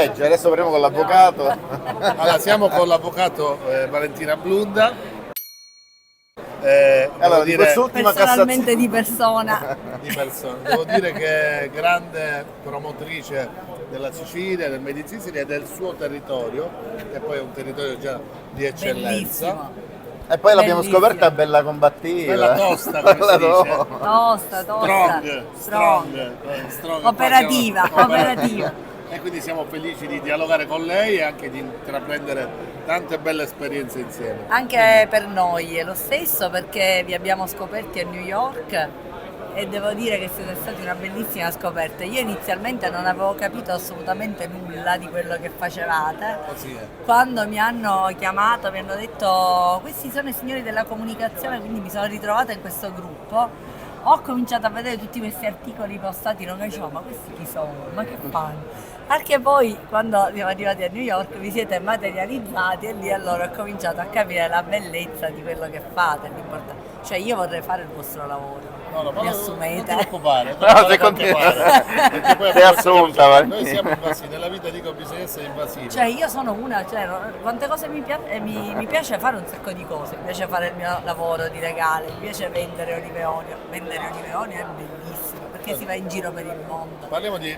legge, adesso faremo con l'avvocato. Allora, siamo con l'avvocato Valentina Blunda. Allora, di quest'ultima personalmente di persona. Di persona. Devo dire che è grande promotrice della Sicilia, del Made in Sicily e del suo territorio, che poi è un territorio già di eccellenza. Bellissimo. E poi l'abbiamo Bellissimo. scoperta bella combattiva. Bella tosta, come si dice. Tosta. Strong. Operativa. E quindi siamo felici di dialogare con lei e anche di intraprendere tante belle esperienze insieme. Anche per noi è lo stesso, perché vi abbiamo scoperti a New York e devo dire che siete stati una bellissima scoperta. Io inizialmente non avevo capito assolutamente nulla di quello che facevate. Così è. Quando mi hanno chiamato, mi hanno detto questi sono i signori della comunicazione, quindi mi sono ritrovata in questo gruppo. Ho cominciato a vedere tutti questi articoli postati, non capivo, ma questi chi sono? Ma che fanno? Perché poi quando siamo arrivati a New York vi siete materializzati e lì allora ho cominciato a capire la bellezza di quello che fate, l'importante. Cioè io vorrei fare il vostro lavoro. Mi assumete? Non ti preoccupare, sei contenta. Sei assunta, Noi siamo invasivi, nella vita dico bisogna essere invasivi. Cioè io sono una, quante cose mi piace fare un sacco di cose, mi piace fare il mio lavoro di regale, mi piace vendere olive olio è bellissimo perché si va in giro per il mondo. Parliamo di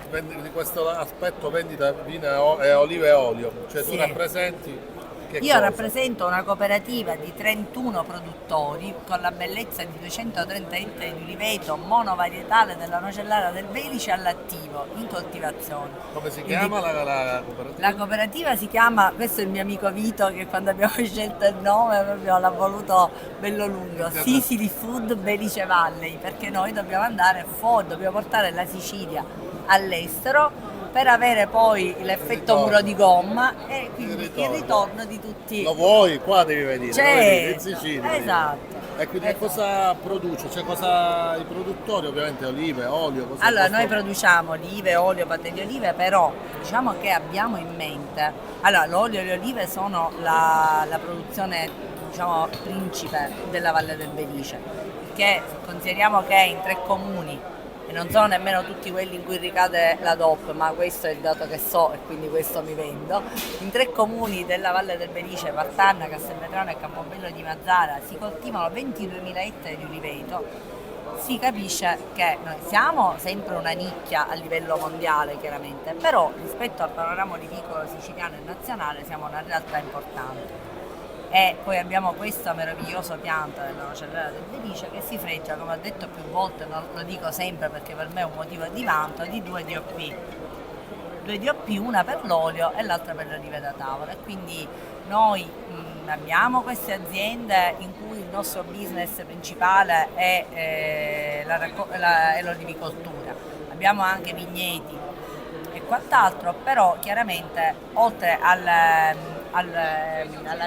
questo aspetto vendita vino e olive e olio, cioè tu Sì. rappresenti che Io cosa? rappresento una cooperativa di 31 produttori con la bellezza di 230 ettari di uliveto monovarietale della nocellara del Belice all'attivo in coltivazione. Come si chiama la cooperativa? La cooperativa si chiama, questo è il mio amico Vito che quando abbiamo scelto il nome proprio l'ha voluto bello lungo, Sicily Food Belice Valley, perché noi dobbiamo andare fuori, dobbiamo portare la Sicilia all'estero per avere poi l'effetto muro di gomma e quindi il ritorno di tutti. Lo vuoi? Qua devi venire, in Sicilia. Esatto. E quindi cosa produce? Cioè cosa i produttori ovviamente olive, olio? Cosa Allora noi produciamo olive, olio, patate di olive, però diciamo che abbiamo in mente, allora l'olio e le olive sono la produzione diciamo principe della Valle del Belice, perché consideriamo che in 3 comuni e non sono nemmeno tutti quelli in cui ricade la DOP, ma questo è il dato che so e quindi questo mi vendo. In 3 comuni della Valle del Belice, Partanna, Castelvetrano e Campobello di Mazzara, si coltivano 22.000 ettari di uliveto. Si capisce che noi siamo sempre una nicchia a livello mondiale chiaramente, però rispetto al panorama olivicolo siciliano e nazionale siamo una realtà importante. E poi abbiamo questa meravigliosa pianta della nocellara del Belice che si freggia, come ho detto più volte, non lo dico sempre perché per me è un motivo di vanto, di 2 DOP. 2 DOP, una per l'olio e l'altra per le olive da tavola. E quindi noi abbiamo queste aziende in cui il nostro business principale è l'olivicoltura. Abbiamo anche vigneti e quant'altro, però chiaramente oltre alla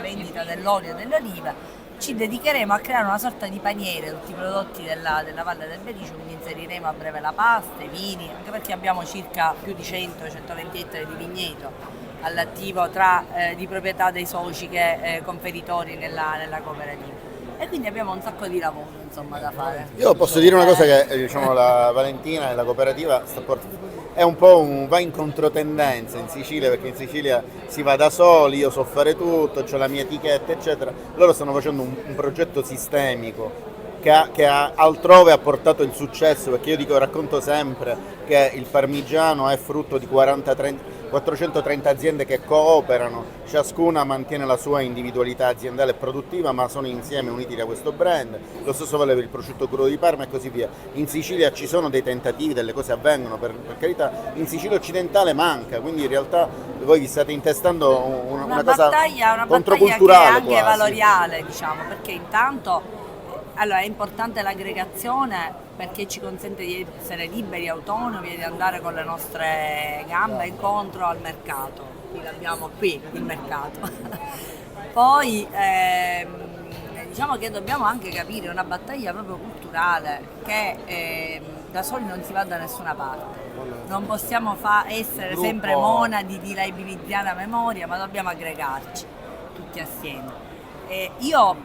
vendita dell'olio e delle olive ci dedicheremo a creare una sorta di paniere, tutti i prodotti della Valle del Belice, quindi inseriremo a breve la pasta, i vini, anche perché abbiamo circa più di 100-120 ettari di vigneto all'attivo di proprietà dei soci che conferitori nella cooperativa. E quindi abbiamo un sacco di lavoro insomma da fare. Io posso dire una cosa che diciamo la Valentina e la cooperativa è un po' va in controtendenza in Sicilia, perché in Sicilia si va da soli, io so fare tutto, ho la mia etichetta eccetera. Loro stanno facendo un progetto sistemico che altrove ha portato il successo, perché io racconto sempre che il parmigiano è frutto di 430 aziende che cooperano, ciascuna mantiene la sua individualità aziendale e produttiva, ma sono insieme uniti da questo brand. Lo stesso vale per il prosciutto crudo di Parma e così via. In Sicilia ci sono dei tentativi, delle cose avvengono, per carità, in Sicilia occidentale manca, quindi in realtà voi vi state intestando una cosa controculturale, che è anche valoriale, diciamo, perché intanto allora, è importante l'aggregazione perché ci consente di essere liberi, autonomi e di andare con le nostre gambe incontro al mercato. Qui l'abbiamo qui, il mercato. Poi diciamo che dobbiamo anche capire una battaglia proprio culturale che da soli non si va da nessuna parte. Non possiamo essere sempre monadi di liabilizziana memoria, ma dobbiamo aggregarci tutti assieme. Io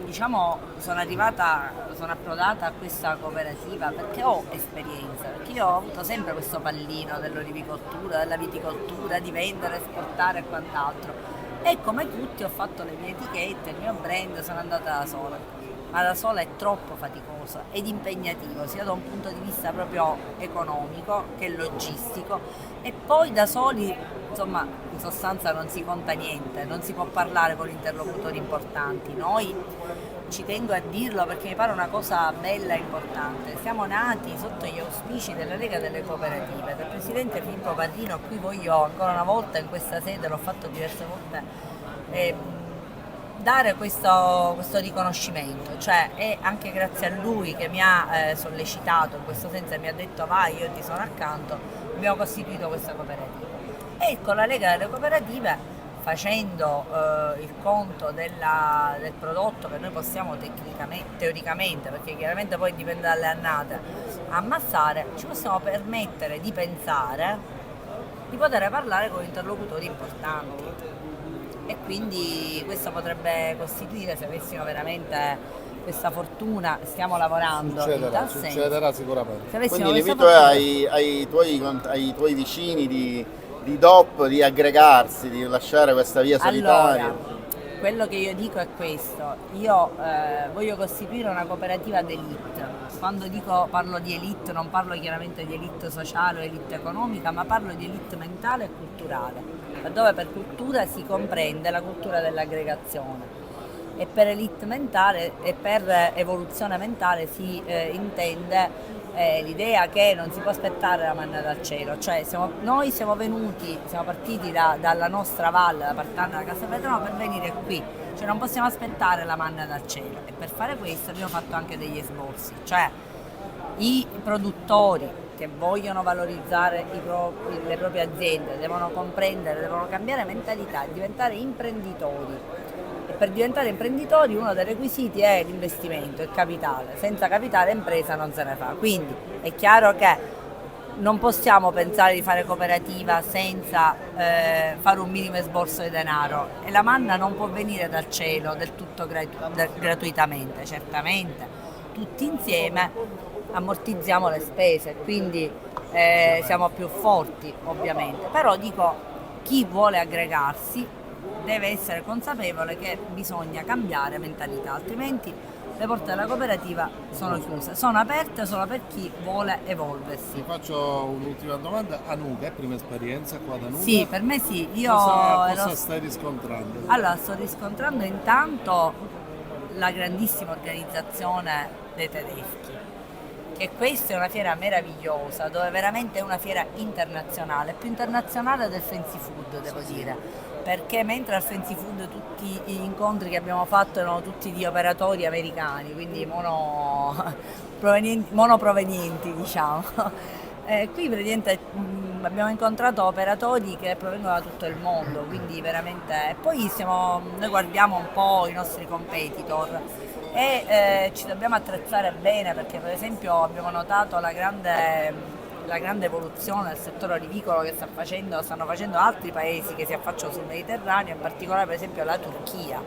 diciamo sono approdata a questa cooperativa perché ho esperienza, perché io ho avuto sempre questo pallino dell'olivicoltura, della viticoltura, di vendere, esportare e quant'altro. E come tutti ho fatto le mie etichette, il mio brand, sono andata da sola. Ma da sola è troppo faticoso ed impegnativo, sia da un punto di vista proprio economico che logistico, e poi da soli, insomma, in sostanza non si conta niente, non si può parlare con interlocutori importanti. Noi, ci tengo a dirlo perché mi pare una cosa bella e importante, siamo nati sotto gli auspici della Lega delle Cooperative, del presidente Filippo Parrino, a cui voglio ancora una volta in questa sede, l'ho fatto diverse volte, dare questo riconoscimento, cioè è anche grazie a lui che mi ha sollecitato in questo senso e mi ha detto vai, io ti sono accanto, abbiamo costituito questa cooperativa. E con la Lega delle Cooperative, facendo il conto del prodotto che noi possiamo teoricamente, perché chiaramente poi dipende dalle annate, ammassare, ci possiamo permettere di pensare di poter parlare con interlocutori importanti. E quindi questo potrebbe costituire, se avessimo veramente questa fortuna, stiamo lavorando in tal senso. Succederà sicuramente. Quindi l'invito è ai tuoi vicini di DOP di aggregarsi, di lasciare questa via solitaria. Allora, quello che io dico è questo: io voglio costituire una cooperativa d'élite. Quando parlo di élite, non parlo chiaramente di élite sociale o élite economica, ma parlo di élite mentale e culturale, laddove per cultura si comprende la cultura dell'aggregazione, e per élite mentale e per evoluzione mentale si intende l'idea che non si può aspettare la manna dal cielo, cioè noi siamo partiti dalla nostra valle, da Partanna, da Castelvetrano, per venire qui, cioè non possiamo aspettare la manna dal cielo, e per fare questo abbiamo fatto anche degli esborsi, cioè i produttori che vogliono valorizzare le proprie aziende devono comprendere, devono cambiare mentalità, diventare imprenditori. E per diventare imprenditori uno dei requisiti è l'investimento, il capitale. Senza capitale impresa non se ne fa. Quindi è chiaro che non possiamo pensare di fare cooperativa senza fare un minimo esborso di denaro, e la manna non può venire dal cielo del tutto gratuitamente. Certamente tutti insieme ammortizziamo le spese, quindi siamo più forti ovviamente, però dico, chi vuole aggregarsi deve essere consapevole che bisogna cambiare mentalità, altrimenti le porte della cooperativa sono chiuse, sono aperte solo per chi vuole evolversi. Ti faccio un'ultima domanda. Anuga, è prima esperienza qua ad Anuga? Sì, per me sì. Cosa stai riscontrando? Allora, sto riscontrando intanto la grandissima organizzazione dei tedeschi, che questa è una fiera meravigliosa, dove veramente è una fiera internazionale, più internazionale del Fancy Food, devo dire, perché mentre al Fancy Food tutti gli incontri che abbiamo fatto erano tutti di operatori americani, quindi monoprovenienti, diciamo. Qui praticamente abbiamo incontrato operatori che provengono da tutto il mondo, quindi veramente. E poi noi guardiamo un po' i nostri competitor e ci dobbiamo attrezzare bene, perché per esempio abbiamo notato la grande evoluzione del settore olivicolo che stanno facendo altri paesi che si affacciano sul Mediterraneo, in particolare per esempio la Turchia.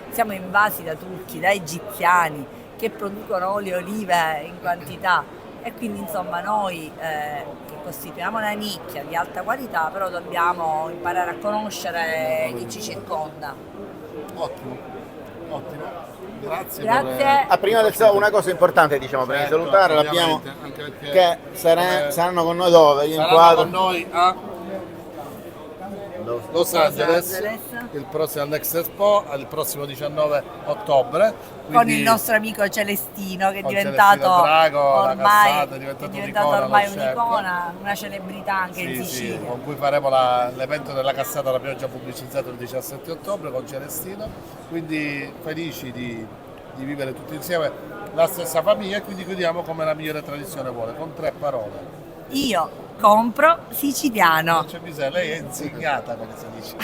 Siamo invasi da turchi, da egiziani che producono olio e olive in quantità, e quindi insomma noi che costituiamo una nicchia di alta qualità, però dobbiamo imparare a conoscere chi ci circonda. Ottimo. Grazie. Prima una cosa importante, diciamo, prima di salutare, l'abbiamo, che saranno con noi dove? Con noi a Los Angeles, il prossimo Next Expo, il prossimo 19 ottobre. Con il nostro amico Celestino, che è diventato ormai un'icona, una celebrità anche in Sicilia. Sì, con cui faremo l'evento della cassata, l'abbiamo già pubblicizzato il 17 ottobre con Celestino, quindi felici di vivere tutti insieme la stessa famiglia, e quindi chiudiamo come la migliore tradizione vuole, con 3 parole. Io compro siciliano. Non c'è bisogno, lei è insegnata, come si dice.